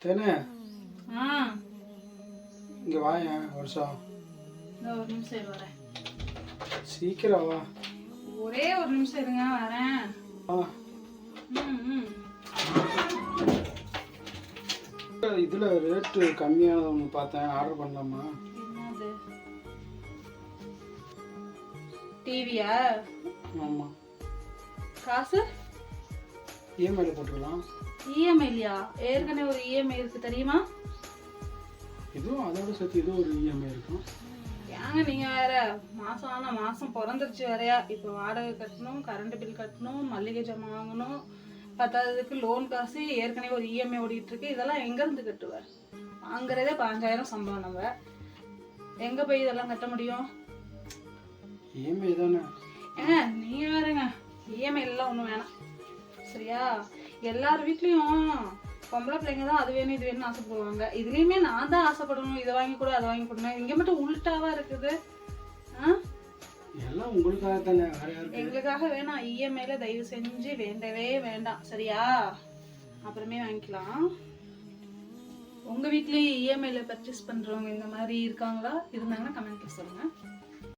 தேனே ஆ இங்கே வாயேன் வருஷம். ஒரு நிமிஷம் வரேன். சீக்கிரம் வா. ஒரே ஒரு நிமிஷம் இருங்க வரேன். ஆ ம் இதில் ரேட்டு கம்மியாக ஒன்று பார்த்தேன், ஆர்டர் பண்ணலாமா? என்னது டிவியா? ஆமாம். காசு இஎம்ஐல போட்டுக்கலாம். இஎம்ஐ இல்லையா? ஏற்கனவே ஒரு இஎம்ஐ இருக்கு தெரியுமா? இதுவும் அதோட சேர்த்து இதுவும் ஒரு இஎம்ஐ இருக்கும். ஏங்க நீங்க வேற மாசம் ஆனா மாசம் பிறந்துருச்சு வரையா. இப்போ வாடகை கட்டணும், கரண்ட் பில் கட்டணும், மல்லிகை ஜாமான் வாங்கணும், பத்தாததுக்கு லோன் காசு, ஏற்கனவே ஒரு இஎம்ஐ ஓடிட்டு இருக்கு. இதெல்லாம் எங்க இருந்து கட்டுவ? வாங்குறதே 5,000 சம்பளம். நம்ம எங்க போய் இதெல்லாம் கட்ட முடியும்? இஎம்ஐ தானே. ஏங்க நீங்க வேறங்க இஎம்ஐ எல்லாம் ஒன்றும் வேணாம் சரியா? எல்லார் வீட்லயும் பொம்பளை பிள்ளைங்க தான் அது வேணும் இது வேணும்னு ஆசைப்படுவாங்க. இதுலயுமே நான் தான் ஆசைப்படணும், இதை வாங்கி கூட அதை வாங்கி கொடுங்க. இங்க மட்டும் உள்டாவா இருக்குது. எல்லாம் உங்களுக்காக தானே, வேற யாருக்கு? எங்களுக்காக வேணாம். இஎம்ஐல தயவு செஞ்சு வேண்டவே வேண்டாம் சரியா? அப்புறமே வாங்கிக்கலாம். உங்க வீட்லயும் இஎம்ஐல பர்ச்சேஸ் பண்றவங்க இந்த மாதிரி இருக்காங்களா? இருந்தாங்கன்னா கமெண்ட்ல சொல்லுங்க.